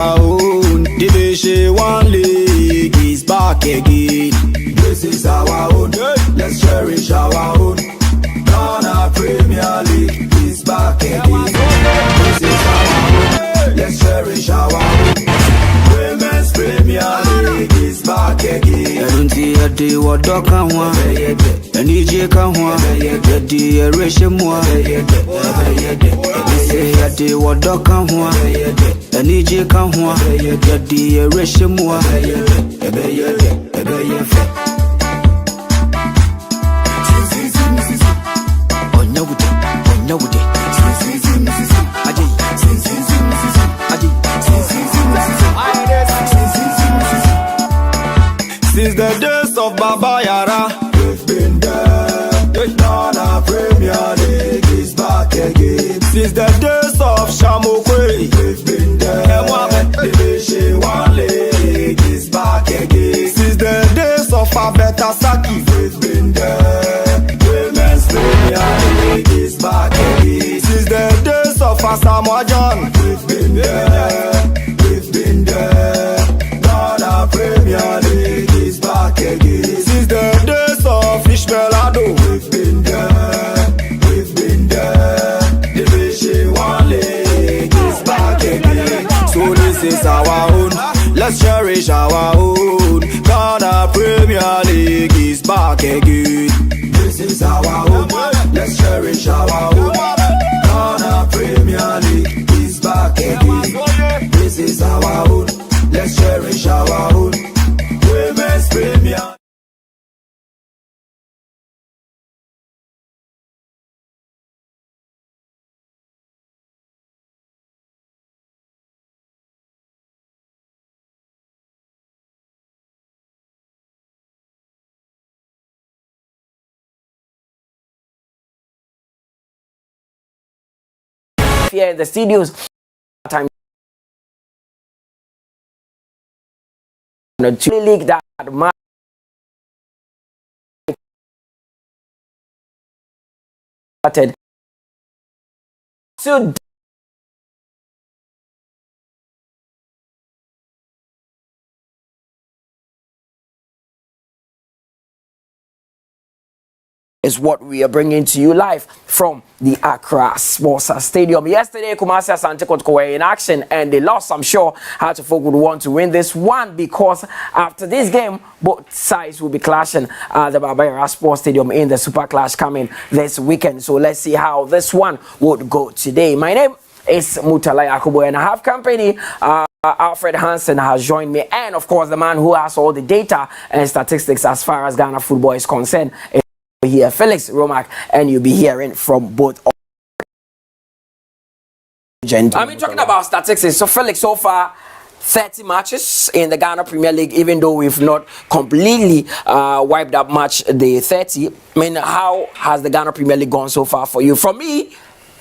own. Division 1 league is back again. This is our own. Let's cherish our own. Ghana Premier League is back again. This is our own. Let's cherish our own. Women's Premier League is back again. I don't see a day what dog can want. And EJ can want. The day ratio more. Say a day what dog can want. And EJ can want. The day ratio more. Since the days of Baba Yara, we've been there. Ghana Premier League is back again. Since the days of Shamokwe, we've been there. Division 1 League is back again. Since the days of Abeta Saki, we've been there. Women's Premier League is back again. Since the days of Asamoah John, we've been there. We've been there. Ghana Premier League is back again. Since the days of Ishmael Ado, we've been there. We've been there. Division 1 League is back again. So this is our own. Let's cherish our own. Ghana Premier League is back again. This is our own. Let's cherish our own. Ghana Premier League is back again. This is our own. Let's cherish our own. Women's Premier. Here in the studios, time to league that started. So is what we are bringing to you live from the Accra Sports Stadium. Yesterday, Kumasi Asante Kotoko were in action and they lost. I'm sure Hartlepool would want to win this one because after this game, both sides will be clashing at the Barbara Sports Stadium in the Super Clash coming this weekend. So let's see how this one would go today. My name is Mutala Yakubu and I have company. Alfred Hansen has joined me, and of course, the man who has all the data and statistics as far as Ghana football is concerned. Here, Felix Romack, and you'll be hearing from both. Talking about statistics. So, Felix, so far 30 matches in the Ghana Premier League, even though we've not completely wiped up match the 30. How has the Ghana Premier League gone so far for you? For me,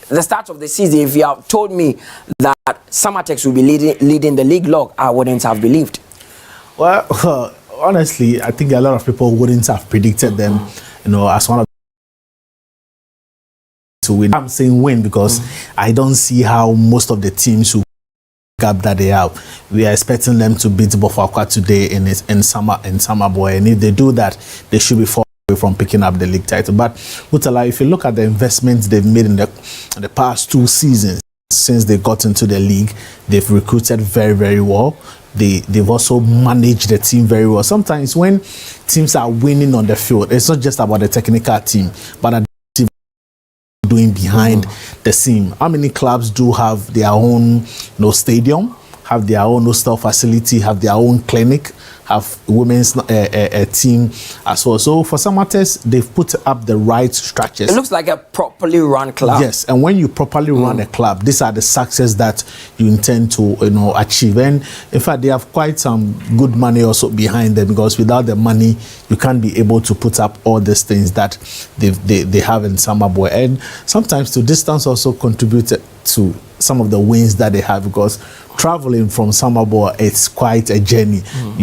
the start of the season, if you have told me that Samatex will be leading the league log, I wouldn't have believed. Well, honestly, I think a lot of people wouldn't have predicted them. As one of to win. I'm saying win because I don't see how most of the teams who gap that they have. We are expecting them to beat Bofakwa today in summer boy, and if they do that, they should be far away from picking up the league title. But Mutala, if you look at the investments they've made in the past 2 seasons since they got into the league, they've recruited very, very well. They've also managed the team very well. Sometimes when teams are winning on the field, it's not just about the technical team, but the team doing behind the scene. How many clubs do have their own stadium, have their own hostel facility, have their own clinic, have women's team as well? So for Samatex, they've put up the right structures. It looks like a properly run club. Yes, and when you properly run a club, these are the success that you intend to achieve. And in fact, they have quite some good money also behind them, because without the money, you can't be able to put up all these things that they have in Summer Boy. And sometimes to distance also contribute to some of the wins that they have, because traveling from Samaboa, it's quite a journey.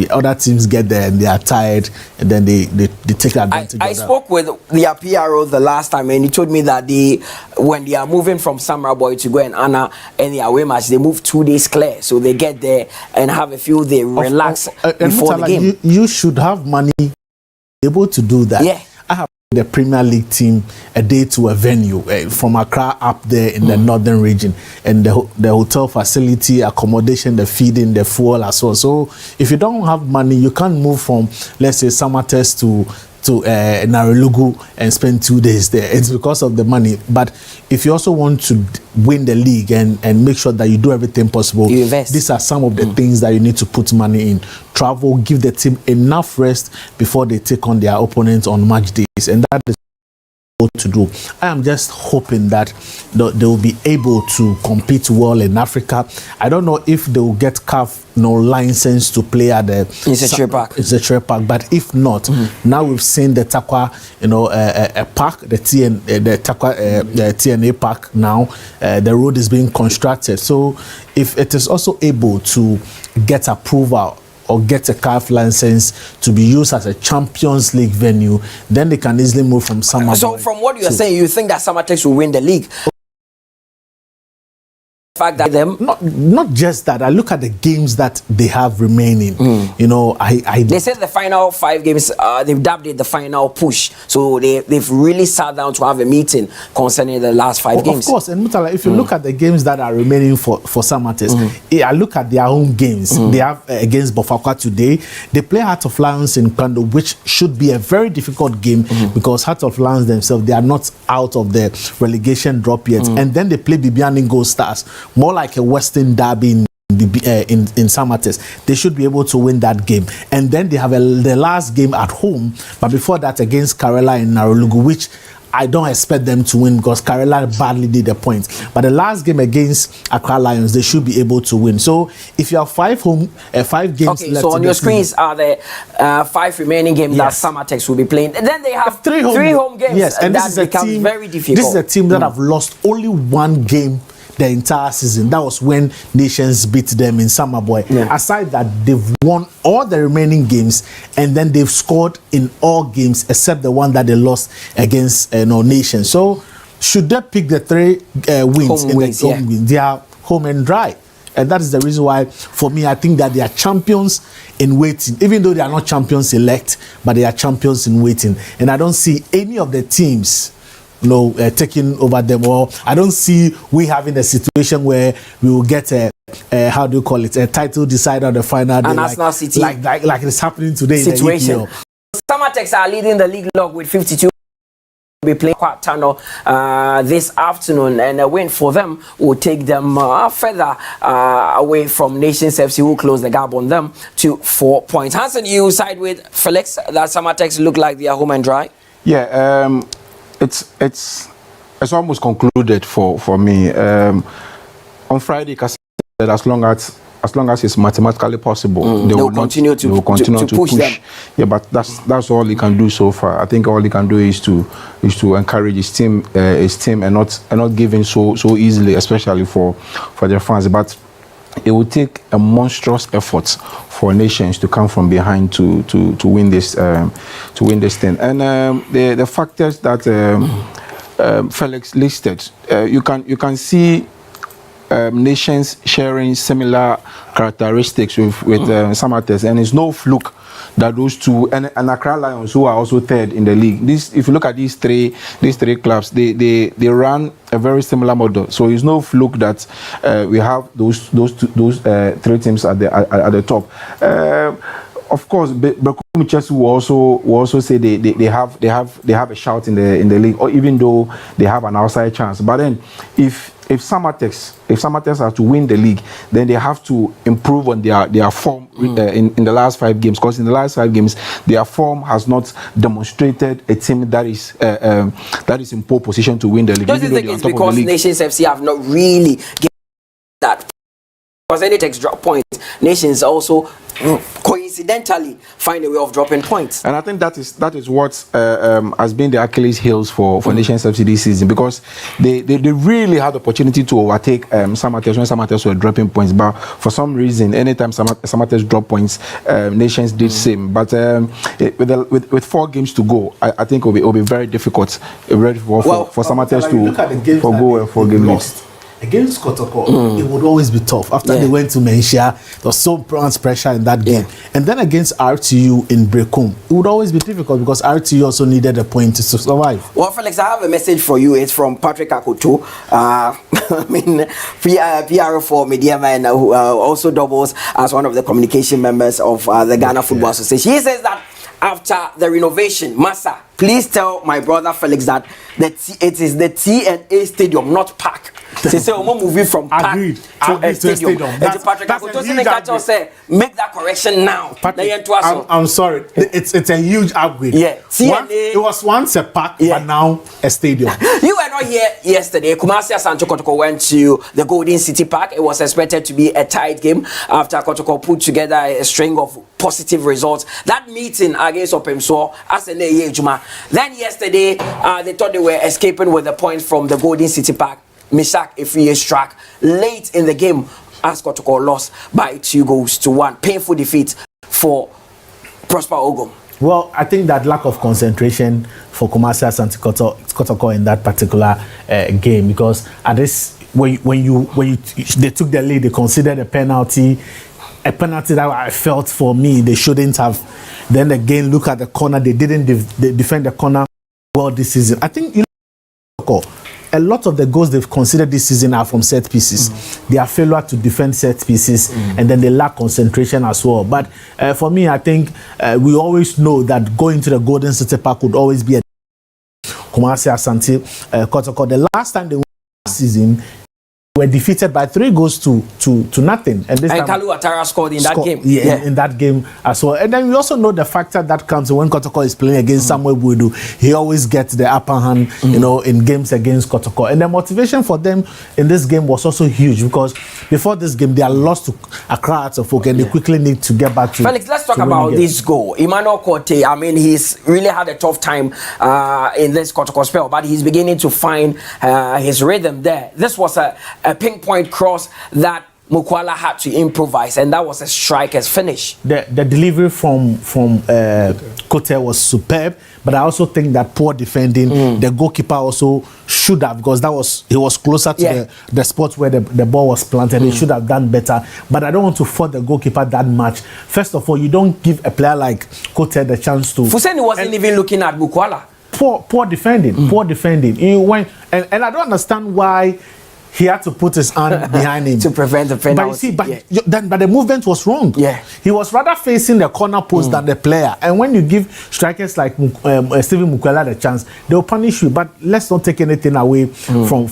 Other teams get there and they are tired, and then they take advantage I of that. spoke with the PRO the last time, and he told me that when they are moving from Samaboa to go and Anna any away match, they move 2 days clear, so they get there and have a few days relax before the game. You should have money able to do that. Yeah. I have the Premier League team a day to a venue from Accra up there in the northern region, and the hotel facility, accommodation, the feeding, the fuel as well. So if you don't have money, you can't move from, let's say, Samates to Narulugu and spend 2 days there. It's because of the money. But if you also want to win the league and make sure that you do everything possible, you invest. These are some of the things that you need to put money in. Travel, give the team enough rest before they take on their opponents on match days, and that is what to do. I am just hoping that they will be able to compete well in Africa. I don't know if they will get CAF license to play at the Inconsistency Park, but if not, now we've seen the Takwa, park, the TNA park now. The road is being constructed, so if it is also able to get approval or get a CAF license to be used as a Champions League venue, then they can easily move from Samaboy. So from what you're saying, you think that Samatex will win the league? Fact that them not just that. I look at the games that they have remaining. They said the final 5 games, they've dubbed it the final push, so they've really sat down to have a meeting concerning the last 5 games. Of course, and Mutala, if you look at the games that are remaining for Samates, I look at their home games. They have against Bofakwa today. They play Heart of Lions in Kando, which should be a very difficult game because Heart of Lions themselves, they are not out of the relegation drop yet, and then they play Bibiani Gold Stars, more like a Western derby in Samates. They should be able to win that game, and then they have the last game at home, but before that against Karela in Narulugu, which I don't expect them to win because Karela badly did the points. But the last game against Accra Lions, they should be able to win. So if you have 5 games left, so on your screens are the 5 remaining games that Samatex will be playing, and then they have 3 home games. Yes, and that becomes very difficult. This is a team that have lost only 1 game the entire season. That was when Nations beat them in Samaboy. Aside that, they've won all the remaining games, and then they've scored in all games except the one that they lost against Nations. So should they pick the 3 wins home wins, they are home and dry. And that is the reason why, for me, I think that they are champions in waiting, even though they are not champions elect, but they are champions in waiting. And I don't see any of the teams taking over them, or I don't see we having a situation where we will get a title decider on the final day, Arsenal City, like it's happening today situation. in the Samatex are leading the league log with 52. Be playing Kwatano this afternoon, and a win for them will take them further away from Nations FC, who close the gap on them to 4 points. Hansen, you side with Felix that Samatex look like they are home and dry? Yeah, it's almost concluded for me. On Friday, as long as it's mathematically possible, they will continue to push them. Yeah, but that's all he can do so far. I think all he can do is to encourage his team and not give in so easily, especially for their fans. But it will take a monstrous effort for nations to come from behind to win this thing. And the factors that Felix listed, you can see nations sharing similar characteristics with Samatex, and it's no fluke that those two and Accra Lions, who are also third in the league. If you look at these three clubs, they run a very similar model. So it's no fluke that we have those 3 teams at the top. Of course, Bekum will also say they have a shout in the league, or even though they have an outside chance. But then if Samatex are to win the league, then they have to improve on their form in the last 5 games, because in the last 5 games their form has not demonstrated a team that is in pole position to win the league. Don't you think it's because Nations FC have not really given that? Because any takes drop points, Nations also coincidentally find a way of dropping points. And I think that is what has been the Achilles heels for Nations FC this season, because they really had the opportunity to overtake Samatex when Samatex were dropping points, but for some reason, anytime Samatex drop points, Nations did same. But with 4 games to go, I think it will be very difficult for Samatex to go 4 games lost. Against Kotoko, it would always be tough. After they went to Menchia, there was so much pressure in that game. And then against RTU in Brekum, it would always be difficult because RTU also needed a point to survive. Well, Felix, I have a message for you. It's from Patrick Akoto. I mean, PR for Media Man, who also doubles as one of the communication members of the Ghana Football Association. He says that after the renovation, Massa, please tell my brother Felix that it is the TNA Stadium, not Park. They say we're moving from Park to a stadium. That's say make that correction now. Patrick, I'm sorry, it's a huge upgrade. Yeah, TNA, it was once a park, but now a stadium. You were not here yesterday. Kumasi Asante Kotoko went to the Golden City Park. It was expected to be a tight game after Kotoko put together a string of positive results. That meeting against Opemso as an Juma. Then yesterday, they thought they were escaping with the points from the Golden City Park. Mishak Ifriye struck late in the game as Kotoko lost by 2-1. Painful defeat for Prosper Ogum. Well, I think that lack of concentration for Kumasi Asante Kotoko in that particular game, because at this when they took the lead, they considered a penalty that I felt for me they shouldn't have. Then again, look at the corner, they didn't defend the corner well this season. I think a lot of the goals they've considered this season are from set pieces. They are failure to defend set pieces, and then they lack concentration as well. But for me, I think we always know that going to the Golden City Park would always be a Kumasi Asante Kotoko. The last time they won last season, were defeated by 3 goals to nothing. And this time, Kalu Atara scored in that game. Yeah, in that game as well. And then we also know the factor that comes when Kotoko is playing against Samuel Buidu. He always gets the upper hand, you know, in games against Kotoko. And the motivation for them in this game was also huge, because before this game, they are lost to Accra Folk, and they quickly need to get back to Felix, let's talk about this goal. Emmanuel Korte, I mean, he's really had a tough time in this Kotoko spell, but he's beginning to find his rhythm there. This was a pinpoint cross that Mukwala had to improvise, and that was a striker's finish. The delivery from Kote was superb, but I also think that poor defending, the goalkeeper also should have, because he was closer to the spot where the ball was planted. He should have done better, but I don't want to fault the goalkeeper that much. First of all, you don't give a player like Kote the chance to. Fuseni wasn't even looking at Mukwala. Poor defending, poor defending. He went, and I don't understand why he had to put his hand behind him to prevent the penalty. But you see, but the movement was wrong. Yeah, he was rather facing the corner post than the player. And when you give strikers like Stephen Mukwala the chance, they'll punish you. But let's not take anything away from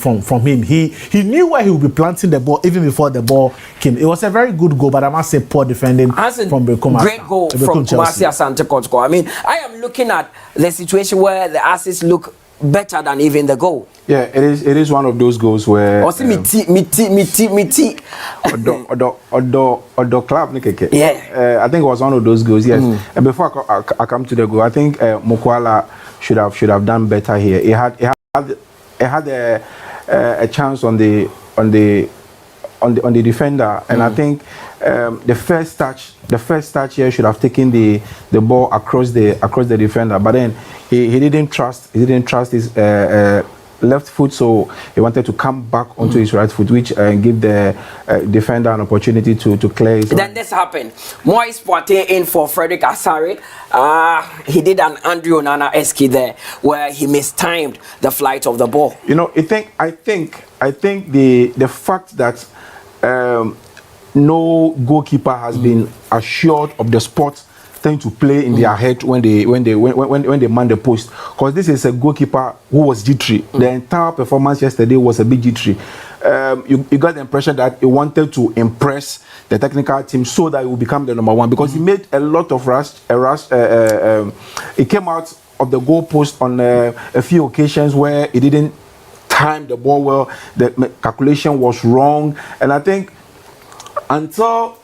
him. He knew where he would be planting the ball even before the ball came. It was a very good goal, but I must say poor defending from Kumasi. Great goal from Kumasi Asante Kotoko. I mean, I am looking at the situation where the assists look better than even the goal. Yeah, it is one of those goals where Odo club yeah. I think it was one of those goals, yes. And before I come to the goal, I think Mukwala should have done better here. He had a chance on the defender, and I think the first touch here should have taken the ball across the defender, but then he didn't trust his left foot, so he wanted to come back onto his right foot, which give the defender an opportunity to clear it. Then this happened. Moise Poitier in for Frederick Asare. He did an Andrew Onana esque there, where he mistimed the flight of the ball. You know, I think the fact that no goalkeeper has been assured of the spot tend to play in their head when they man the post, because this is a goalkeeper who was jittery. The entire performance yesterday was a bit jittery. You got the impression that he wanted to impress the technical team so that he will become the number one, because he made a lot of rush. He came out of the goal post on a few occasions where he didn't time the ball well. The calculation was wrong, and I think until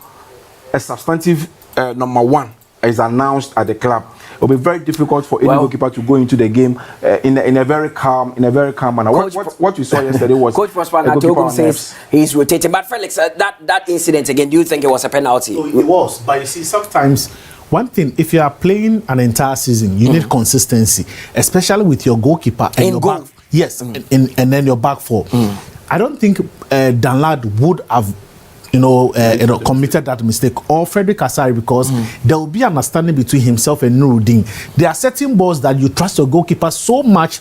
a substantive number one is announced at the club, it will be very difficult for any goalkeeper to go into the game in a very calm manner. What we saw yesterday was Coach Prosper says he's rotating. But Felix, that incident again, do you think it was a penalty? So it was, but you see, sometimes one thing, if you are playing an entire season, you need consistency, especially with your goalkeeper and your back. Yes, and then your back four. I don't think Danlad would have committed that mistake, or Frederick Asari, because there will be understanding between himself and Nuruddin. There are certain balls that you trust your goalkeeper so much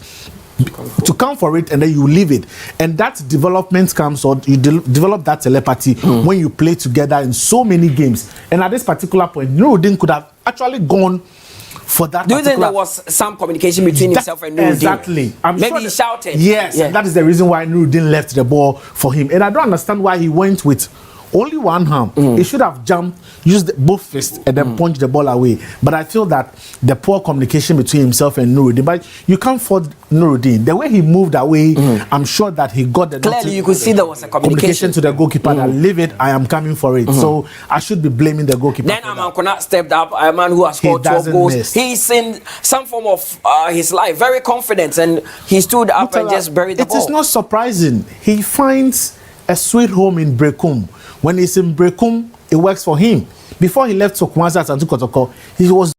to come for it, and then you leave it, and that development comes, or you develop that telepathy when you play together in so many games. And at this particular point, Nuruddin could have actually gone for that. Do you think there was some communication between himself and Nuruddin? Exactly. Maybe he shouted. Yes, and that is the reason why Nuruddin left the ball for him. And I don't understand why he went with only one hand. He should have jumped, used both fists, and then punched the ball away. But I feel that the poor communication between himself and Nuruddin, but you can't fault Nuruddin. The way he moved away, I'm sure that he got the clearly you could see there was a communication to the goalkeeper that leave it, I am coming for it. So I should be blaming the goalkeeper. Then Amankona stepped up, a man who has scored 12 goals. Miss. He's in some form of his life, very confident, and he stood up and just buried the ball. It is not surprising. He finds a sweet home in Brekum. When he's in Brekum, it works for him. Before he left Kumasi and Kotoko, he was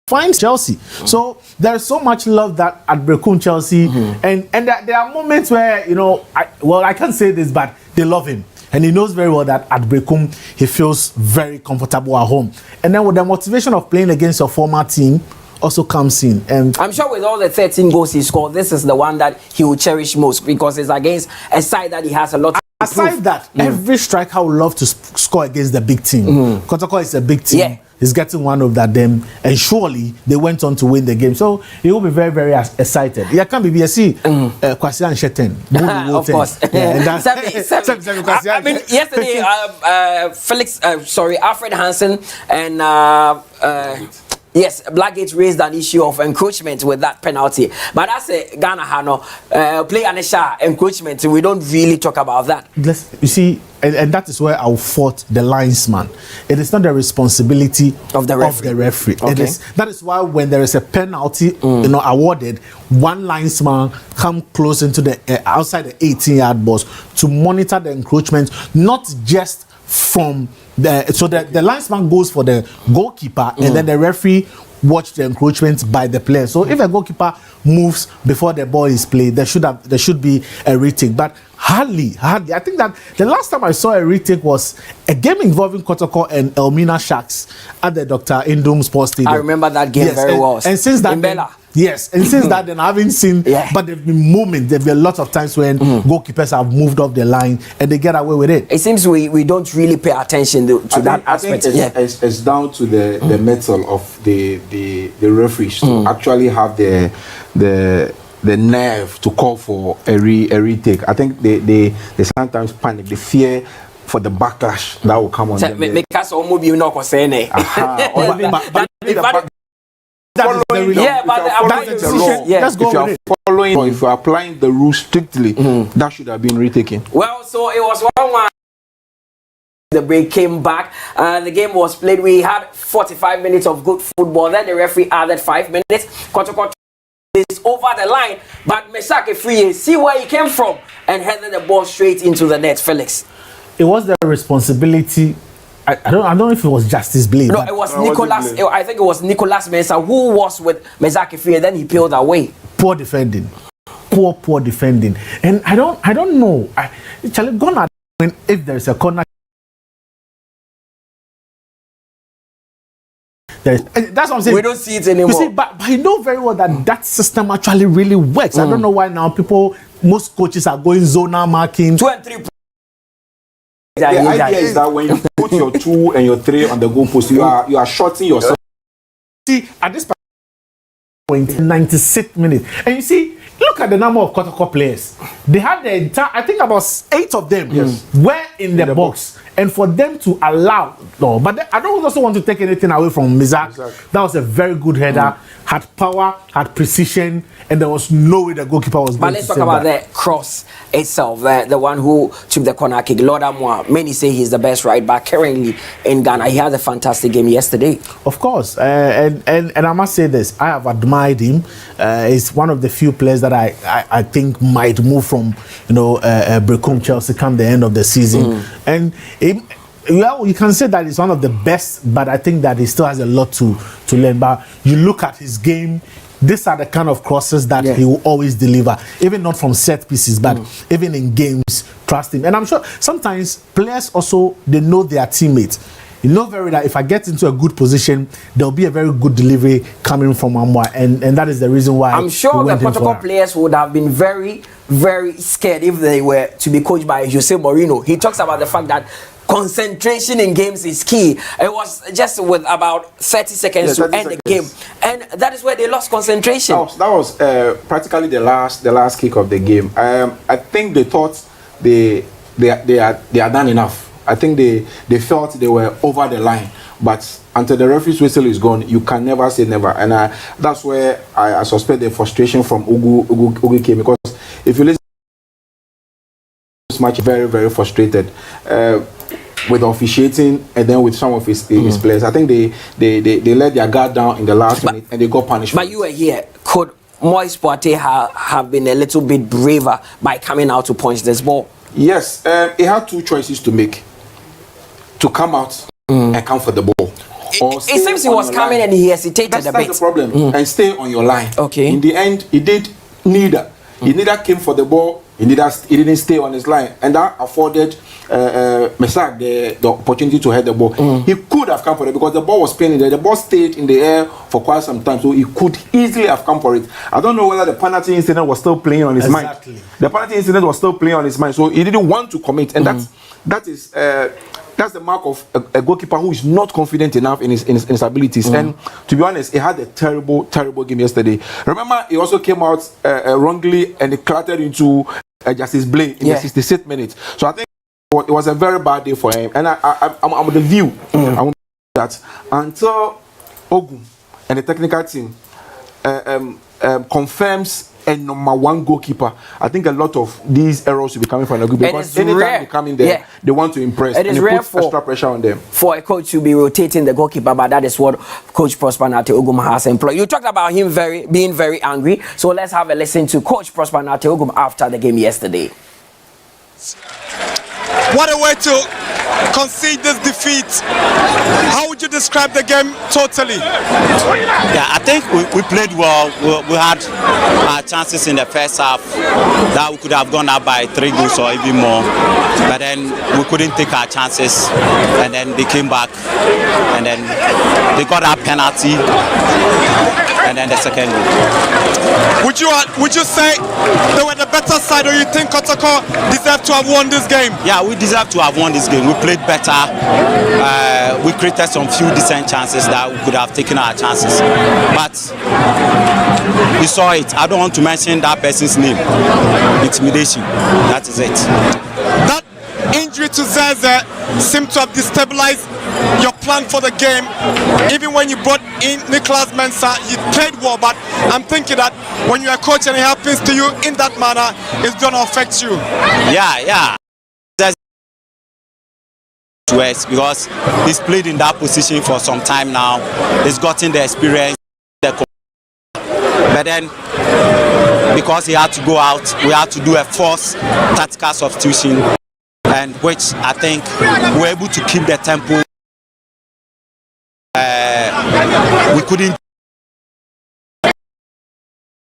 finds Chelsea. So there's so much love that at Brekum Chelsea, and there are moments where I can't say this, but they love him, and he knows very well that at Brekum he feels very comfortable at home. And then with the motivation of playing against your former team also comes in, and I'm sure with all the 13 goals he scored, this is the one that he will cherish most, because it's against a side that he has a lot. Aside that, every striker would love to score against the big team. Kotoko is a big team. Yeah. He's getting one of them, and surely they went on to win the game. So he will be very, very excited. Yeah, can be BSC, Kwasi and Shetten. Of course. I mean, yesterday, Alfred Hansen and yes, Blackgate raised an issue of encroachment with that penalty. But that's a Ghana Hano play Anisha encroachment. We don't really talk about that. You see, and that is where I'll fault the linesman. It is not the responsibility of the referee. Okay. That is why when there is a penalty awarded, one linesman come close into the outside the 18-yard box to monitor the encroachment, not just from the linesman goes for the goalkeeper, and then the referee watch the encroachment by the player. So if a goalkeeper moves before the ball is played, there should be a retake. But hardly. I think that the last time I saw a retake was a game involving Kotoko and Elmina Sharks at the Dr. Indum Sports Stadium. I remember that game very well. And since that, and since that, then I haven't seen. But there've been moments. There've been a lot of times when goalkeepers have moved off the line and they get away with it. It seems we don't really pay attention to that aspect. I think it's down to the mettle of the referees to actually have the nerve to call for a retake. I think they sometimes panic. They fear for the backlash that will come on them. Make us all move. You know what I'm saying? If you're applying the rules strictly, that should have been retaken. Well, so it was 1-1. The break came back. The game was played. We had 45 minutes of good football. Then the referee added 5 minutes. Kotoko is over the line, but Meshake Free, see where he came from, and headed the ball straight into the net. Felix, it was the responsibility. I don't know if it was Justice Blade. No, it was Nicholas. I think it was Nicholas Mensah who was with Meshake Free, and then he peeled away. Poor defending, poor defending, and I don't know. Charlie Ghana, if there is a corner. That's what I'm saying. We don't see it anymore. You see, but I know very well that system actually really works. I don't know why now most coaches are going zonal marking. 2 and 3. The idea is that when you put your 2 and your 3 on the goalpost, you are shorting yourself. See, at this point, 96 minutes, and you see, look at the number of Kotoko players. They had the entire, I think about 8 of them were in the box. And for them to allow, no, but I don't also want to take anything away from Mizak. That was a very good header, had power, had precision, and there was no way the goalkeeper was going to save that. But let's talk about the cross itself, the one who took the corner kick, Lord Amwa. Many say he's the best right back currently in Ghana. He had a fantastic game yesterday. Of course, and I must say this, I have admired him. He's one of the few players that I think might move from, Brecum Chelsea come the end of the season. And well, you can say that he's one of the best, but I think that he still has a lot to learn. But you look at his game, these are the kind of crosses that he will always deliver, even not from set pieces, but even in games. Trust him. And I'm sure sometimes players also, they know their teammates. You know very that if I get into a good position, there'll be a very good delivery coming from Amwa, and that is the reason why I'm sure the Kotoko players would have been very, very scared if they were to be coached by Jose Mourinho. He talks about the fact that concentration in games is key. It was just with about 30 seconds to end the game, and that is where they lost concentration. That was practically the last kick of the game. I think they thought they are done enough. I think they felt they were over the line, but until the referee's whistle is gone, you can never say never. And that's where I suspect the frustration from Ugu came, because if you listen to this match, very, very frustrated with officiating and then with some of his players. I think they let their guard down in the last minute and they got punished. But you were here. Could Moise Poitier have been a little bit braver by coming out to punch this ball? Yes, he had two choices to make: to come out and come for the ball. It seems he was coming and he hesitated a bit. That's the problem. And stay on your line. Okay. In the end, he did neither. He neither came for the ball. He didn't stay on his line, and that afforded Mesak the opportunity to head the ball. He could have come for it because the ball was spinning there. The ball stayed in the air for quite some time, so he could easily have come for it. I don't know whether the penalty incident was still playing on his mind. The penalty incident was still playing on his mind, so he didn't want to commit, and that's the mark of a goalkeeper who is not confident enough in his abilities. And to be honest, he had a terrible game yesterday. Remember, he also came out wrongly and he clattered into Justice Blay in the 66th minute. So I think it was a very bad day for him. And I'm with the view. I want that until Ogun and the technical team confirms a number one goalkeeper, I think a lot of these errors will be coming from the group, because anytime they come in there, they want to impress. It is and rare put extra pressure on them. For a coach to be rotating the goalkeeper, but that is what Coach Prosper Nate Ogum has employed. You talked about him being very angry, so let's have a listen to Coach Prosper Nate Ogum after the game yesterday. What a way to concede this defeat. How would you describe the game totally? Yeah, I think we played well. We had chances in the first half that we could have gone up by 3 goals or even more. But then we couldn't take our chances. And then they came back. And then they got our penalty. And then the second goal. Would you say they were the better side, or you think Kotoko deserved to have won this game? Yeah, we deserve to have won this game. We played better. We created some few decent chances that we could have taken our chances. But we saw it. I don't want to mention that person's name. Intimidation. That is it. That injury to Zeze seemed to have destabilized your plan for the game. Even when you brought in Nicholas Mensah, you played well, but I'm thinking that when you're a coach and it happens to you in that manner, it's going to affect you. Yeah. Because he's played in that position for some time now. He's gotten the experience. But then, because he had to go out, we had to do a forced tactical substitution, and which I think we were able to keep the tempo. We couldn't.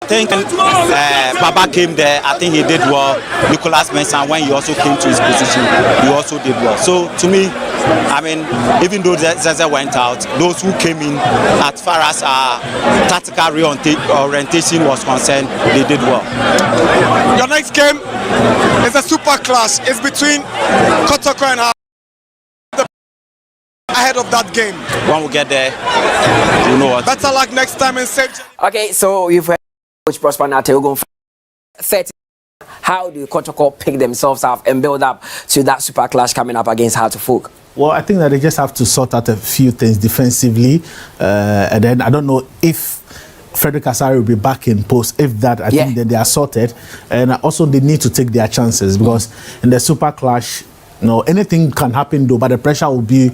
I think Baba came there. I think he did well. Nicholas Mensah, when he also came to his position, he also did well. So to me, I mean, even though Zeze went out, those who came in, as far as our tactical orientation was concerned, they did well. Your next game is a super clash. It's between Kotoko and ahead of that game. When we get there, you know what. Better luck next time and save. Okay, so you've heard Coach Prosper Nate Ogum 30 how do Kotoko pick themselves up and build up to that super clash coming up against Heart of Folk? Well, I think that they just have to sort out a few things defensively, and then I don't know if Frederick Asari will be back in post. If that, I think that they are sorted, and also they need to take their chances because in the super clash, anything can happen though, but the pressure will be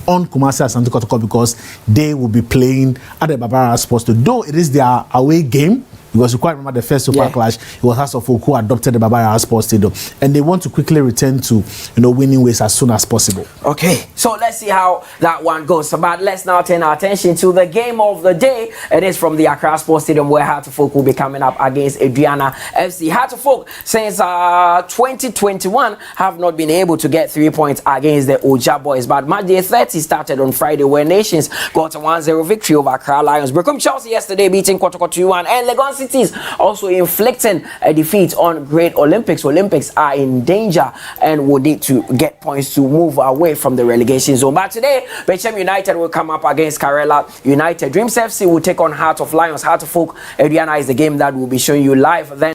on Kumasi and Asante Kotoko because they will be playing at the Barbara Sports. Though it is their away game. Because you quite remember the first super clash, it was Heart of Folk who adopted the Barbara Sports Stadium, and they want to quickly return to winning ways as soon as possible. Okay, so let's see how that one goes. But let's now turn our attention to the game of the day. It is from the Accra Sports Stadium where Heart of Folk will be coming up against Aduana FC. Heart of Folk since 2021 have not been able to get 3 points against the Oja Boys, but MD30 started on Friday where Nations got a 1-0 victory over Accra Lions. Berekum Chelsea yesterday beating Kotoko 2-1, and Legon Cities also inflicting a defeat on Great Olympics. Olympics are in danger and will need to get points to move away from the relegation zone. But today, Bechem United will come up against Karela United. Dreams FC will take on Heart of Lions. Heart of Folk, Aduana is the game that will be showing you live. Then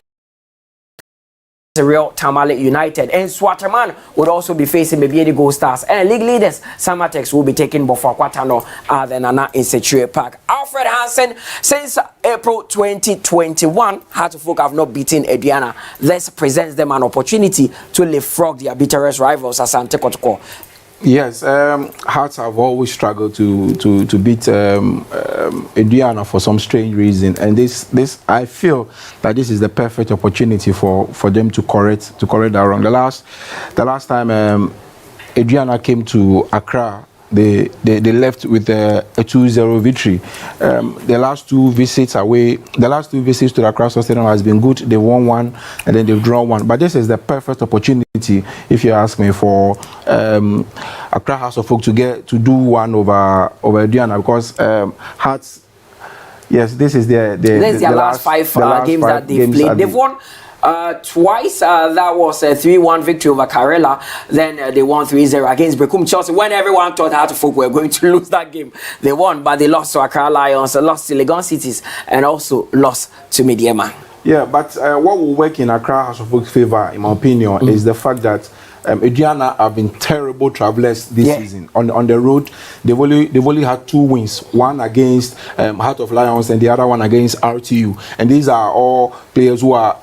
Real Tamale United and Swaterman would also be facing Bebiedi Gold Stars, and league leaders Samatex will be taking Bofo Kwatano the Nana in Setue Park. Alfred Hansen, since April 2021, Heart of Folk have not beaten Aduana. This presents them an opportunity to leapfrog their bitterest rivals Asante Kotoko. Yes, Hearts have always struggled to beat Aduana for some strange reason, and this I feel that this is the perfect opportunity for them to correct that wrong. The last time Aduana came to Accra, they left with a 2-0 victory. The last two visits to the Accra Stadium has been good. They won one and then they've drawn one. But this is the perfect opportunity, if you ask me, for Accra House of Folk to do one over Aduana, because Hearts. Yes, this is their last five games that they've played. They've won twice. That was a 3-1 victory over Karela. Then they won 3-0 against Berekum Chelsea. When everyone thought Heart of Folk were going to lose that game, they won, but they lost to Accra Lions, lost to Legon Cities, and also lost to Mediema. Yeah, but what will work in Accra House of Folk's favor, in my opinion, is the fact that Aduana have been terrible travelers this season. On the road, they've only had 2 wins, one against Heart of Lions and the other one against RTU. And these are all teams who are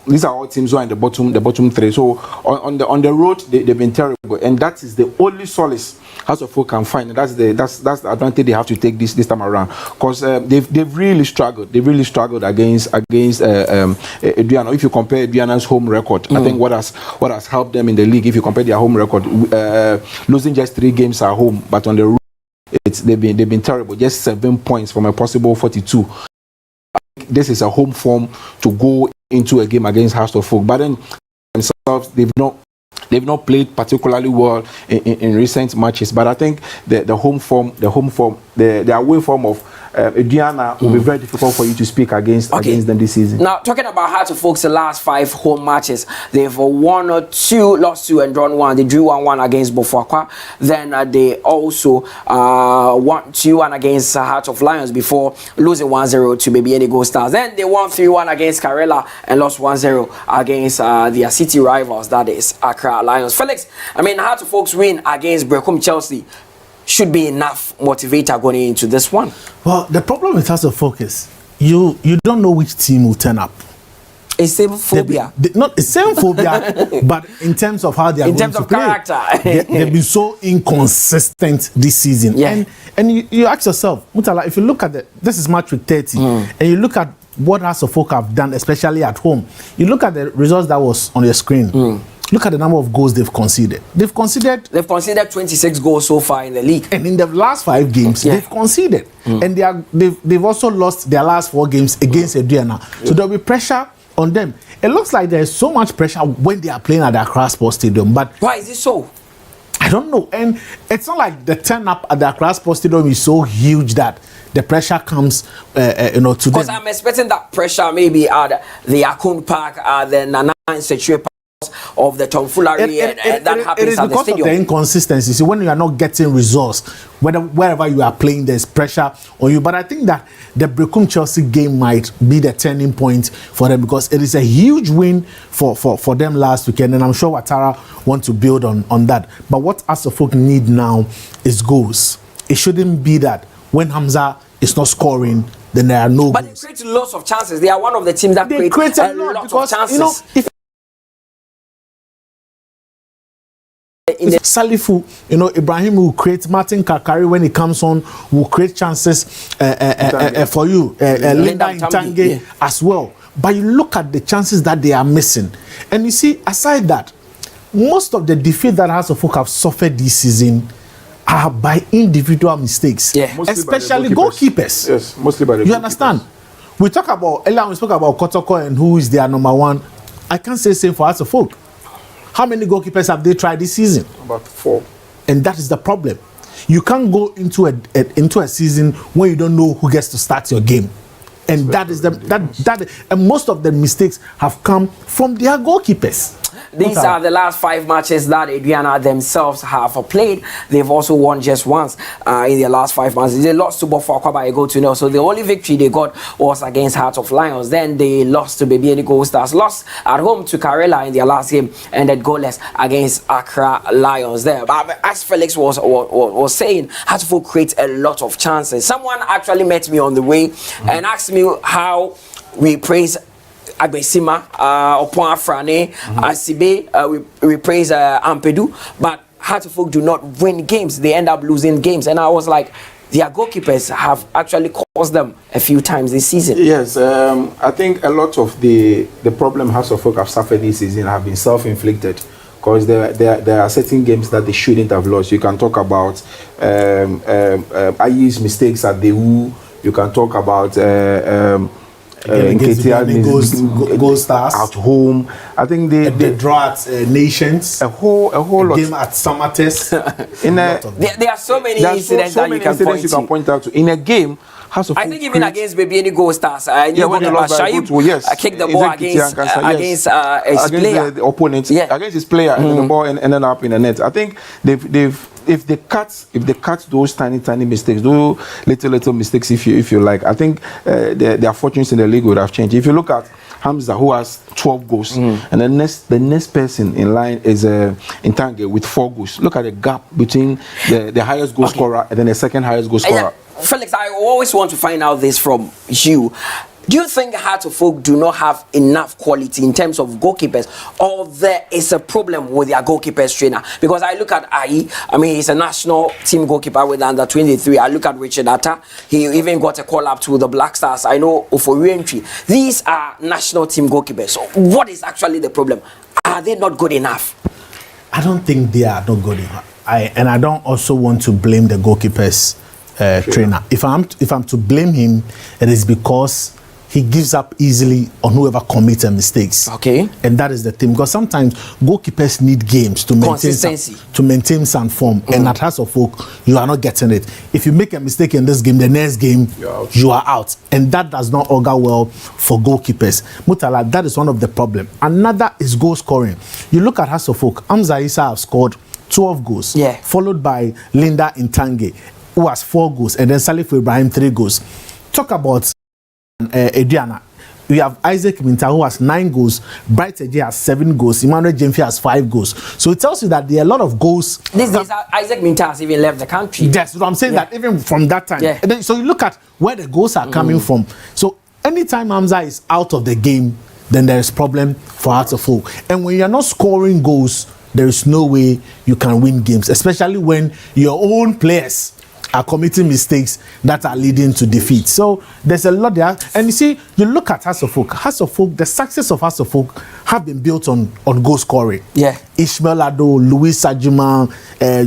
in the bottom 3. So on the road, they've been terrible, and that is the only solace House of Folk can find. And that's the advantage they have to take this time around, because they've really struggled. They really struggled against Aduana. If you compare Aduana's home record, I think what has helped them in the league, if you compare their home record, losing just 3 games at home, but on the road they've been terrible. Just 7 points from a possible 42. This is a home form to go into a game against House of Folk, but then themselves they've not played particularly well in recent matches. But I think the away form of Aduana will be very difficult for you to speak against them this season. Now, talking about Heart of Folks, the last 5 home matches, they've won 2, lost 2, and drawn 1. They drew 1-1 against Bofo. Then they also won 2-1 against Heart of Lions before losing 1-0 to Bebiedi Gold Stars. Then they won 3-1 against Karela and lost 1-0 against their city rivals, that is Accra Lions. Felix, Heart of Folks win against Berekum Chelsea should be enough motivator going into this one. Well, the problem with Heart of Folk is you don't know which team will turn up. It's same phobia. Not the same phobia, but in terms of how they are going to play. Character. They've been so inconsistent this season. Yeah. And you ask yourself, Mutala, if you look at this is match week 30, and you look at what Heart of Folk have done, especially at home, you look at the results that was on your screen. Look at the number of goals they've conceded. They've conceded 26 goals so far in the league. And in the last 5 games, they've conceded. And they've also lost their last 4 games against Aduana. So there'll be pressure on them. It looks like there's so much pressure when they are playing at the Accra Sports Stadium. But why is it so? I don't know. And it's not like the turn up at the Accra Sports Stadium is so huge that the pressure comes to them. Because I'm expecting that pressure maybe at the Akun Park, the Nana and Setue Park. of the tomfoolery and that happens it is at the because stadium. of the inconsistency. See, when you are not getting results, wherever you are playing, there's pressure on you. But I think that the Brecum Chelsea game might be the turning point for them, because it is a huge win for them last weekend, and I'm sure Ouattara want to build on that. But what Asafok need now is goals. It shouldn't be that when Hamza is not scoring, then there are no but goals. they create lots of chances. They are one of the teams that create a lot of chances. You know, if Salifu, you know, Ibrahim will create, Martin Kakari when he comes on will create chances for you, Linda Intange as well. But you look at the chances that they are missing, and you see, aside that, most of the defeat that House of Folk have suffered this season are by individual mistakes, especially goalkeepers. Yes, mostly by the You understand? We talk about earlier. We spoke about Kotoko and who is their number one. I can't say same for House of Folk. How many goalkeepers have they tried this season? About 4. And that is the problem. You can't go into a season when you don't know who gets to start your game. And that is and most of the mistakes have come from their goalkeepers. These are the last 5 matches that Aduana themselves have played. They've also won just once in their last 5 matches. They lost to Bofakwa by a goal to 0. So the only victory they got was against Heart of Lions. Then they lost to Baby Gold Stars. Lost at home to Karela in their last game. Ended goalless against Accra Lions there. But as Felix was saying, Heart of create a lot of chances. Someone actually met me on the way and asked me how we praise Agbesima, Opon Afrane, Asibe, we praise Ampedu, but Heart of Folk do not win games. They end up losing games. And I was like, their goalkeepers have actually caused them a few times this season. Yes, I think a lot of the problem House of Folk have suffered this season have been self-inflicted, because there are certain games that they shouldn't have lost. You can talk about Ayi's mistakes at the U. You can talk about Gold Stars at home. I think they draw at Nations. A whole lot. Game at Summertest. There are so many incidents that you can point out to. In a game, I think even against Baby Gold Stars, when they lost Shaib, kicked the ball against the opponent, against his player, and the ball ended up in the net. I think if they cut those tiny mistakes, those little mistakes, if you like, I think their fortunes in the league would have changed. If you look at Hamza, who has 12 goals, and the next person in line is Intange with 4 goals. Look at the gap between the highest goal scorer and then the second highest goal scorer. Felix, I always want to find out this from you. Do you think Heart of Folk do not have enough quality in terms of goalkeepers, or there is a problem with their goalkeepers trainer? Because I look at Ayi, I mean, he's a national team goalkeeper with under 23. I look at Richard Atta, he even got a call up to the Black Stars. I know for entry. These are national team goalkeepers. So what is actually the problem? Are they not good enough? I don't think they are not good enough. And I don't also want to blame the goalkeepers trainer. If I'm to blame him, it is because he gives up easily on whoever commits mistakes. Okay. And that is the thing. Because sometimes goalkeepers need games to maintain some form. And at House of Folk, you are not getting it. If you make a mistake in this game, the next game, you are out. And that does not augur well for goalkeepers. Mutala, that is one of the problems. Another is goal scoring. You look at House of Folk, Hamza Issa have scored 12 goals. Followed by Linda Intange, who has 4 goals. And then Salifu Ibrahim, 3 goals. Talk about Aduana. We have Isaac Minta, who has 9 goals. Bright Eji has 7 goals. Emmanuel Jemfi has 5 goals. So it tells you that there are a lot of goals. These days, Isaac Minta has even left the country. Yes, so I'm saying that even from that time. And then, so you look at where the goals are coming from. So anytime Hamza is out of the game, then there is problem for Heart of Folk. And when you're not scoring goals, there is no way you can win games, especially when your own players are committing mistakes that are leading to defeat. So there's a lot there. And you see, you look at House of Folk, the success of House of Folk have been built on goal scoring. Ishmael Ado, Louis Sajima,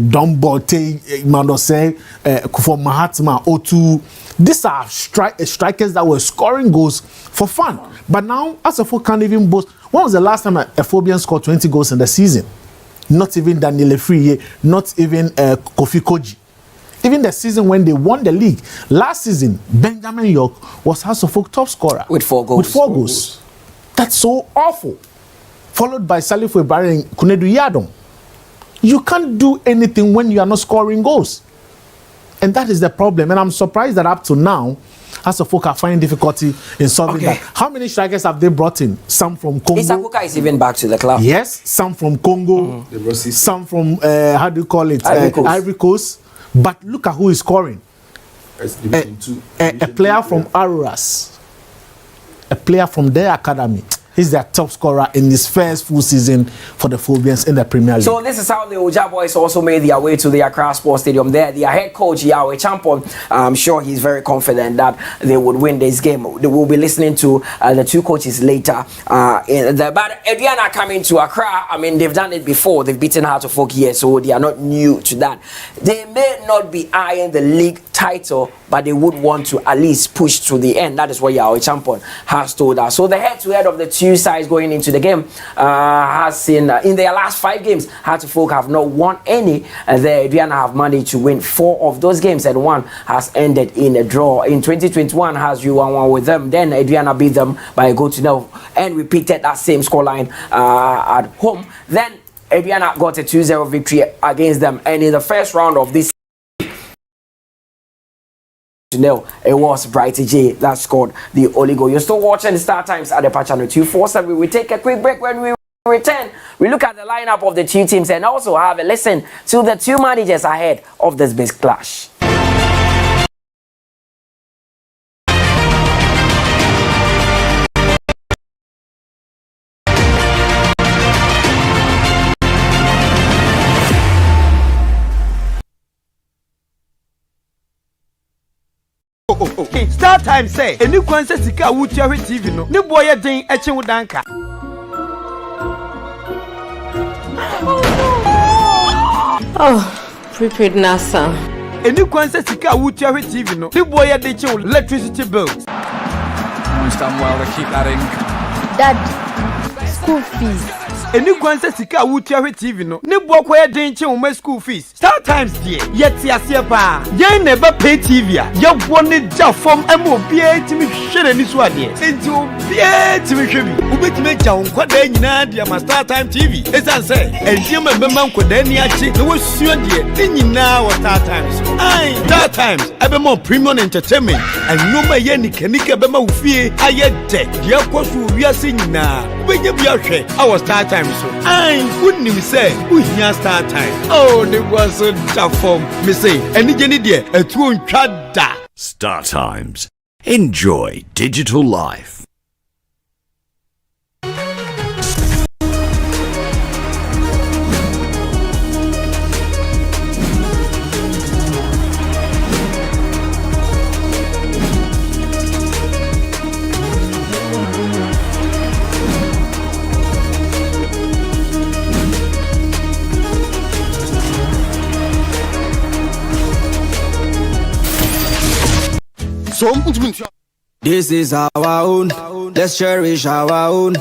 Dombote, Mandose, Kufo Mahatma, Otu. These are strikers that were scoring goals for fun. But now, House of Folk can't even boast. When was the last time a Phobian scored 20 goals in the season? Not even Daniel Efriye, not even Kofi Koji. Even the season when they won the league, last season, Benjamin York was House of Folk top scorer. With 4 goals. That's so awful. followed by Salif Ibrahim and Kunedu Yadom. You can't do anything when you are not scoring goals. And that is the problem. And I'm surprised that up to now, Asante are finding difficulty in solving that. How many strikers have they brought in? Some from Congo. Isakuka is even back to the club. Yes, some from Congo. Some from, how do you call it? Ivory Coast. But look at who is scoring. A player from Aruras. A player from their academy. He's their top scorer in his first full season for the Phobians in the Premier League. So this is how the Oja boys also made their way to the Accra Sports Stadium. There, their head coach Yahweh Champon, I'm sure he's very confident that they would win this game. They will be listening to the two coaches later. But Aduana coming to Accra, I mean, they've done it before. They've beaten Heart of Folk here, so they are not new to that. They may not be eyeing the league title, but they would want to at least push to the end. That is what Yahweh Champon has told us. So the head-to-head of the two sides going into the game has seen in their last 5 games, Heart of Folk have not won any. The Aduana have managed to win 4 of those games, and 1 has ended in a draw. In 2021, has you 1-1 with them. Then Aduana beat them by a goal to 0 and repeated that same scoreline at home. Then Aduana got a 2-0 victory against them, and in the first round of this, it was Brighty J that scored the only goal. You're still watching Star Times at the patch channel 247. We take a quick break. When we return, we look at the lineup of the two teams and also have a listen to the two managers ahead of this big clash. Okay, Star Time say, a new concert sika wuti ahwe TV no. Ne boy ye den eche wo danka. Oh, prepaid NASA. A new concert sika wuti ahwe TV no. Ne boy ye den eche wo electricity bills. Almost done well to keep that in. Dad, school fees. A new concert sika wuti ahwe TV no. Ne boy ko ye den eche wo my school fees. Star Times die. Yet asia pa. Ye never pay TV a. Ye woni ja form emo bia timi hwere ni so ade. Enti bia timi hwe bi. Ubetime ja nkwada nyina dia ma Star Time TV. Esan say, enti mbemma nkwada ni achi. Ne wo suo die. Ni nyina wo Star Times. Ai, Star Times ebe more premium entertainment. Anoma ye nikanika bema wo fie aye de. Dia kwaso wiase nyina. Ubenya bia hwe our Star Time so. Ai, wouldn't say uhia Star Time. Oh, ne was so form. Me say, any jenny dear, a true chada. Star Times. Enjoy digital life. This is our own, let's cherish our own.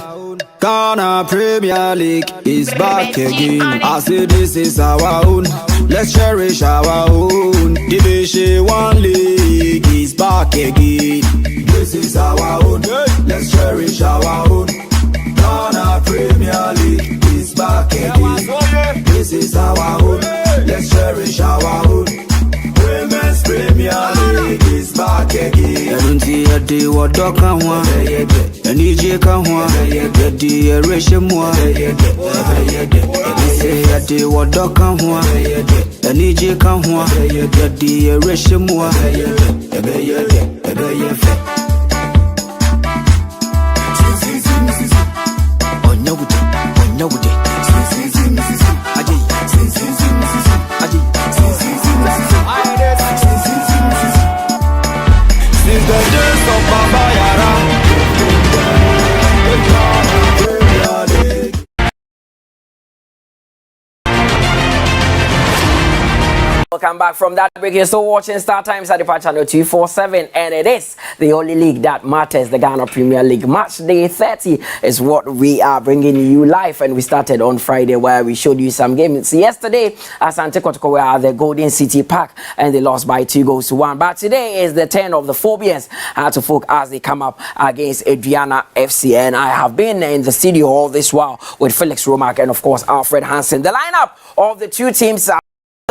Ghana Premier League is back again. I say this is our own, let's cherish our own. Division 1 League is back again. This is our own, let's cherish our own. Ghana Premier League is back again. This is our own, let's cherish our own. Women's Premier League is back again. Every day what dog can want, and EJ can want, the erasure more. Say a day what dog can want, and EJ can want, the erasure more. Since the days of Baba Yara, welcome back from that break. You're still watching Star Times at the channel 247, and it is the only league that matters, the Ghana Premier League. Match day 30 is what we are bringing you live, and we started on Friday where we showed you some games. Yesterday, Asante Kotoko were at the Golden City Park, and they lost by 2-1. But today is the turn of the Phobians to folk as they come up against Aduana FC, and I have been in the studio all this while with Felix Romack and of course Alfred Hansen. The lineup of the two teams are,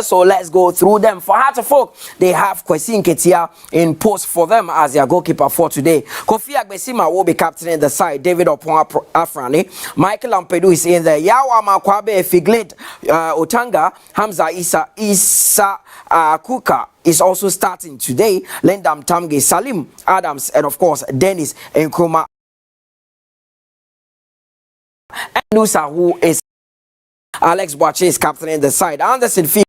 so let's go through them. For Heart of Folk, they have Kwesi Nketia in post for them as their goalkeeper for today. Kofi Agbesima will be captaining the side. David Opon Afrani. Michael Ampedu is in there. Yawa Makwabe Figlet Otanga. Hamza Isa Kuka is also starting today. Lendam Tamge, Salim Adams, and of course Dennis Nkrumah. And Nusa, who is Alex Boache, is captaining the side. Anderson Fee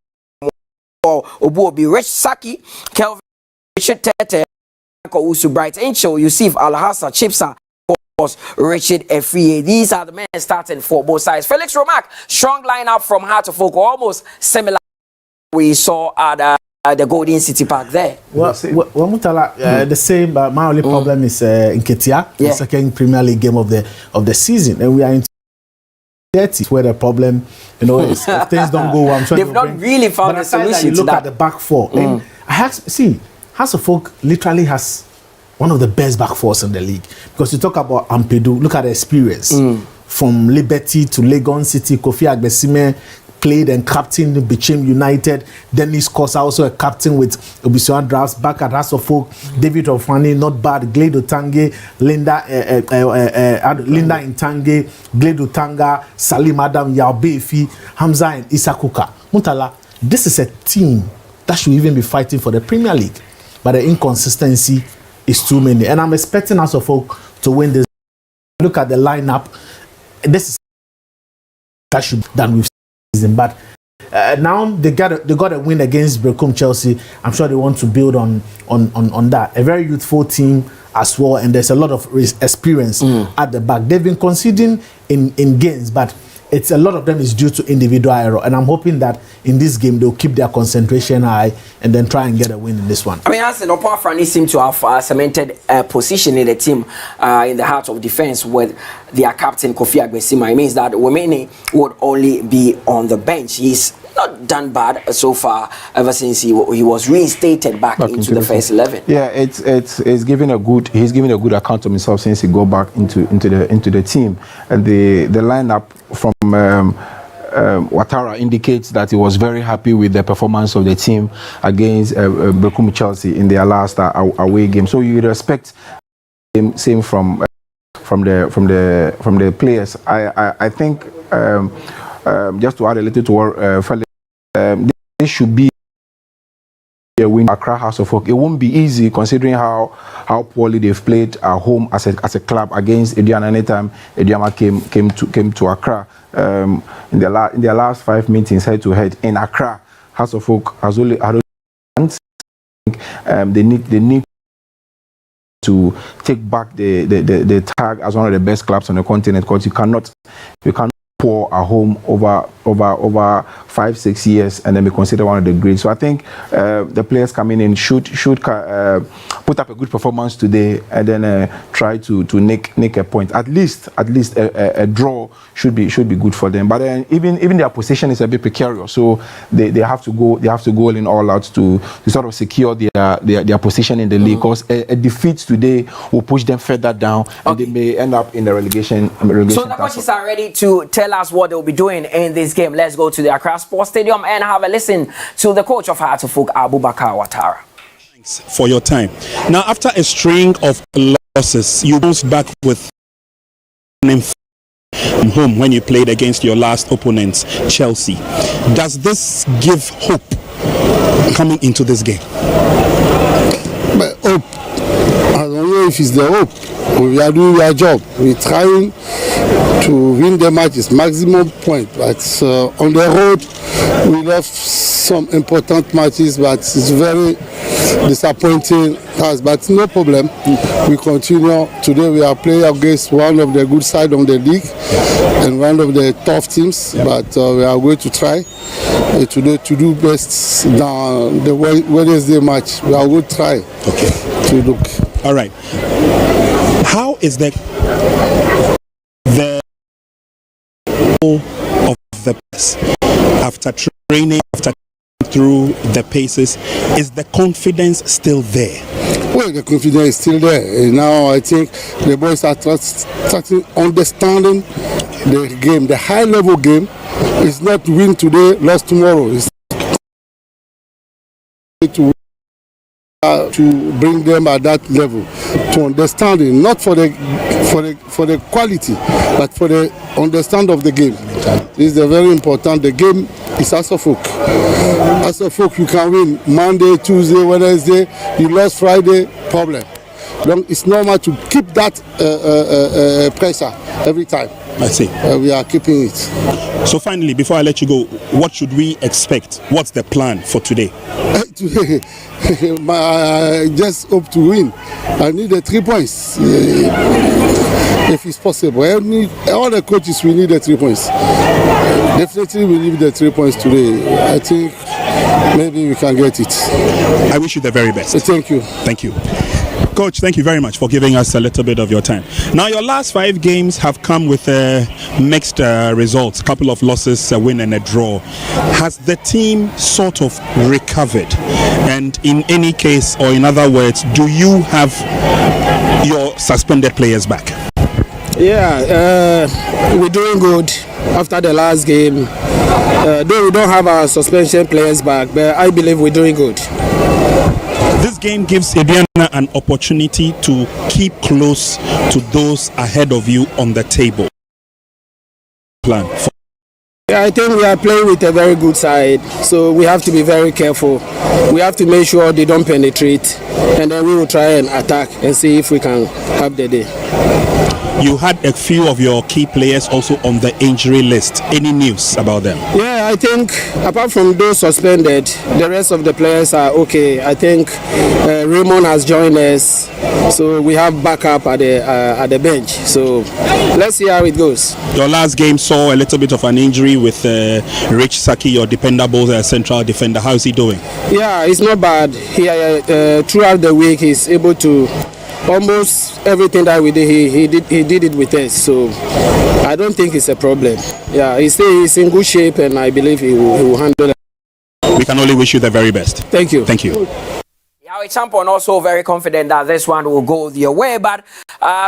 Obuobi, Rich Saki, Kelvin, Richard Tete, Usu Bright, Angel, Yusuf Alhassa, Chipsa, of course, Richard Efriye. These are the men starting for both sides. Felix Romack, strong lineup from Heart of Folk, almost similar we saw at the Golden City Park there. Well, Mutala, the same, but my only problem is Nketia, the second Premier League game of the season, and we are in 30 where the problem, you know, if things don't go well, I'm sure they've not really found a solution. You look at the back four, and I have see House of Folk literally has one of the best back fours in the league, because you talk about Ampedu, look at the experience from Liberty to Legon City. Kofi Agbesime played and captained Bichim United. Dennis Kosa also a captain with Obisiwan Drafts. Back at House of Folk, David Ofani, not bad. Glade Otange, Linda Intange, Glade Otanga, Salim Adam, Yaobefi, Hamza and Isakuka. Mutala, this is a team that should even be fighting for the Premier League, but the inconsistency is too many. And I'm expecting House of Folk to win this. Look at the lineup. This is that should be done with. But now they got a win against Brekum Chelsea. I'm sure they want to build on that. A very youthful team as well, and there's a lot of experience at the back. They've been conceding in games, but it's a lot of them is due to individual error, and I'm hoping that in this game they'll keep their concentration high and then try and get a win in this one. I mean, as Opa Frani seem to have cemented a position in the team in the heart of defense with their captain Kofi Agbesima. It means that Wemene would only be on the bench. He's not done bad so far ever since he was reinstated back into the first 11. Yeah, he's giving a good account of himself since he go back into the team, and the lineup from Ouattara indicates that he was very happy with the performance of the team against Brekum Chelsea in their last away game. So you would expect same from the players. I think just to add a little to what this should be a win. Accra House of Folk. It won't be easy considering how poorly they've played at home as a club against Aduana. Anytime Aduana came to Accra in their last 5 meetings head to head in Accra, House of Folk has only they need to take back the tag as one of the best clubs on the continent, because you cannot poor at home over 5-6 years and then be considered one of the greats. So I think the players coming in should put up a good performance today and then try to nick a point. At least a draw should be good for them. But then even their position is a bit precarious, so they have to go in all out to sort of secure their position in the league. Because a defeat today will push them further down, and they may end up in the relegation. So the coaches are ready to tell us what they'll be doing in this game. Let's go to the Accra Sports Stadium and have a listen to the coach of Heart of Folk, Abubakar Ouattara. Thanks for your time. Now, after a string of losses, you bounced back with home when you played against your last opponent, Chelsea. Does this give hope coming into this game? But hope, I don't know if it's the hope. We are doing our job. We're trying to win the matches, maximum point. But on the road, we lost some important matches, but it's very disappointing us. But no problem. We continue. Today we are playing against one of the good side of the league and one of the tough teams. But we are going to try to do best than the Wednesday match. We will try to look. All right. How is the of the pace after training, after through the paces? Is the confidence still there? Well, the confidence is still there. Now I think the boys are starting understanding the game. The high-level game is not win today, lost tomorrow. It's to bring them at that level, to understanding, not for the quality, but for the understand of the game. This is very important. The game is as a folk. As a folk, you can win Monday, Tuesday, Wednesday. You lost Friday, problem. It's normal to keep that pressure every time. I see. We are keeping it. So finally, before I let you go, what should we expect? What's the plan for today? Today, I just hope to win. I need the 3 points. If it's possible. All the coaches, we need the 3 points. Definitely we need the 3 points today. I think maybe we can get it. I wish you the very best. Thank you. Thank you. Coach, thank you very much for giving us a little bit of your time. Now, your last 5 games have come with mixed results, a couple of losses, a win and a draw. Has the team sort of recovered? And in any case, or in other words, do you have your suspended players back? Yeah, we're doing good after the last game. Though we don't have our suspension players back, but I believe we're doing good. This game gives Aduana an opportunity to keep close to those ahead of you on the table. Plan. Yeah, I think we are playing with a very good side, so we have to be very careful. We have to make sure they don't penetrate, and then we will try and attack and see if we can have the day. You had a few of your key players also on the injury list. Any news about them? Yeah, I think apart from those suspended, the rest of the players are okay. I think Raymond has joined us, so we have backup at the bench. So let's see how it goes. Your last game saw a little bit of an injury with Rich Saki, your dependable central defender. How is he doing? Yeah, it's not bad. He throughout the week he's able to. Almost everything that we did, he did it with us, so I don't think it's a problem. Yeah, he's in good shape, and I believe he will handle it. We can only wish you the very best. Thank you. Thank you. Our champion also very confident that this one will go your way, but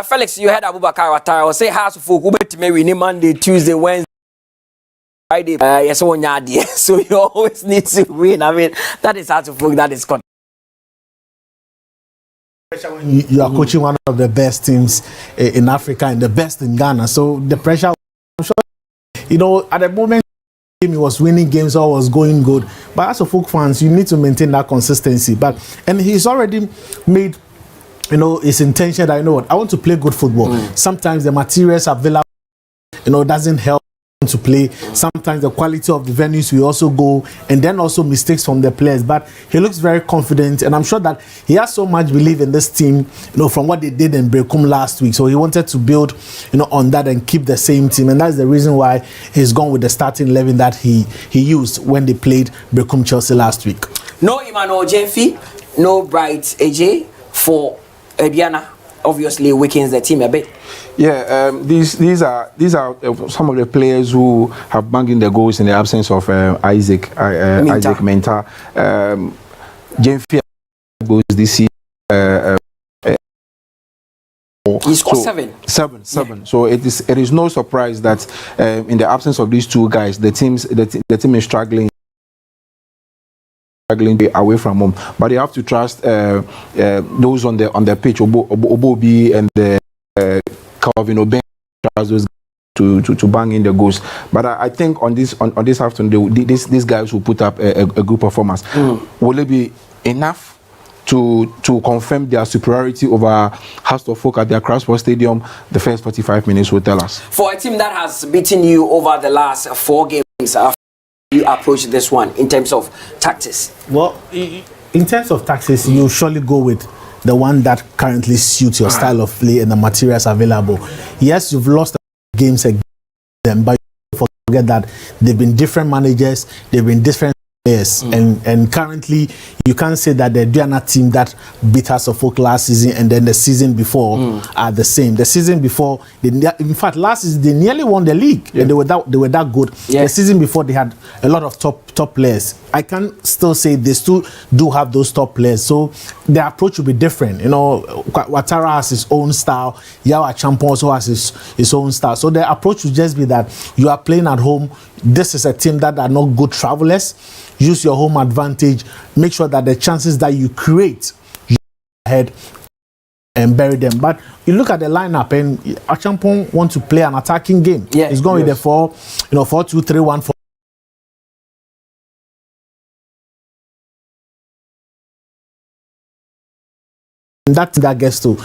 Felix, you had Abubakar Watara say house for Monday, Monday, Tuesday, Wednesday, Friday. Yes, so you always need to win. I mean, that is hard to folk. That is con. When you are coaching one of the best teams in Africa and the best in Ghana, so the pressure, I'm sure, at the moment he was winning games, all was going good, but as a folk fans, you need to maintain that consistency. And he's already made his intention that I want to play good football. Sometimes the materials available doesn't help to play. Sometimes the quality of the venues will also go, and then also mistakes from the players, but he looks very confident, and I'm sure that he has so much belief in this team, from what they did in Brekum last week, so he wanted to build on that and keep the same team, and that's the reason why he's gone with the starting 11 that he used when they played Brekum Chelsea last week. No Emmanuel Jemfi, no Bright AJ for Aduana. Obviously weakens the team a bit. Yeah, these are some of the players who have banged in the goals in the absence of Isaac Menta. Jemfi goes this season. He scored 7. Yeah. So it is no surprise that in the absence of these two guys, the team is struggling away from home, but you have to trust those on the pitch, Obobi and Calvin Oben, trust those to bang in the goals. But I think on this afternoon, these guys will put up a good performance. Will it be enough to confirm their superiority over House of Folk at their Accra Sports Stadium? The first 45 minutes will tell us. For a team that has beaten you over the last 4 games, you approach this one in terms of tactics? Well, in terms of tactics, you surely go with the one that currently suits your style of play and the materials available. Yes, you've lost games against them, but for forget that they've been different managers, they've been different players, and currently you can't say that the Aduana team that beat us Suffolk last season and then the season before are the same. The season before, in fact, last season they nearly won the league. And they were that good. The season before they had a lot of top players. I can still say they still do have those top players. So the approach will be different. You know, Ouattara has his own style. Yawa Champon also has his own style. So the approach will just be that you are playing at home. This is a team that are not good travelers. Use your home advantage. Make sure that the chances that you create, you ahead and bury them. But you look at the lineup, and Achampong want to play an attacking game. Yeah, he's going with the 4-2-3-1. That gets to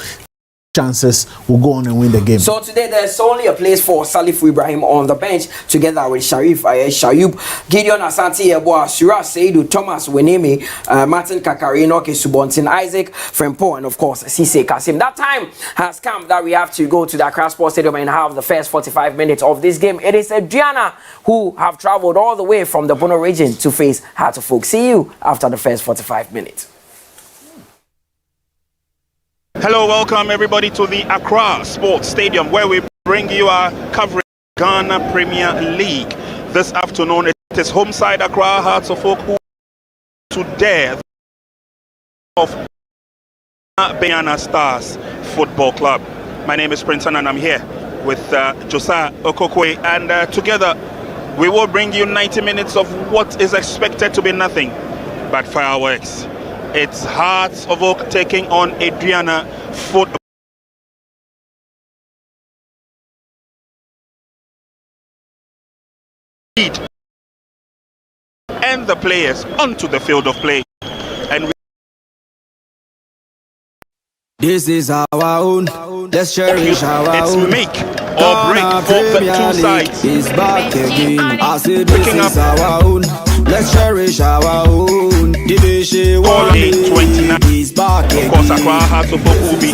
chances will go on and win the game. So today there's only a place for Salif Ibrahim on the bench together with Sharif Shayub, Gideon Asante Yeboah, Suraj Seidu, Thomas Weneme, Martin Kakarino, Subontin Isaac, Frempo, and of course Cisse Kasim. That time has come that we have to go to the Accra Sports Stadium and have the first 45 minutes of this game. It is Aduana who have traveled all the way from the Bono region to face Hearts of Oak. See you after the first 45 minutes. Hello, welcome everybody to the Accra Sports Stadium, where we bring you our coverage of Ghana Premier League. This afternoon it is home side Accra Hearts of Oak who to dare of Bayana Stars Football Club. My name is Prince and I'm here with Josiah Okokwe, and together we will bring you 90 minutes of what is expected to be nothing but fireworks. It's Hearts of Oak taking on Aduana Football. And the players onto the field of play. And this is our own. Let's cherish our own. It's make or break for the two sides. Is back again. I said this is our own. Let's cherish our own. Division 29 is back again. Of course, Accra Hearts of Oak will be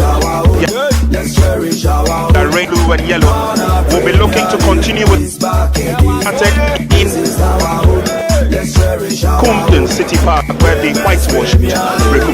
let's cherish our the red, blue, and yellow. Will be looking to continue with attack in Compton City Park, where the whitewashed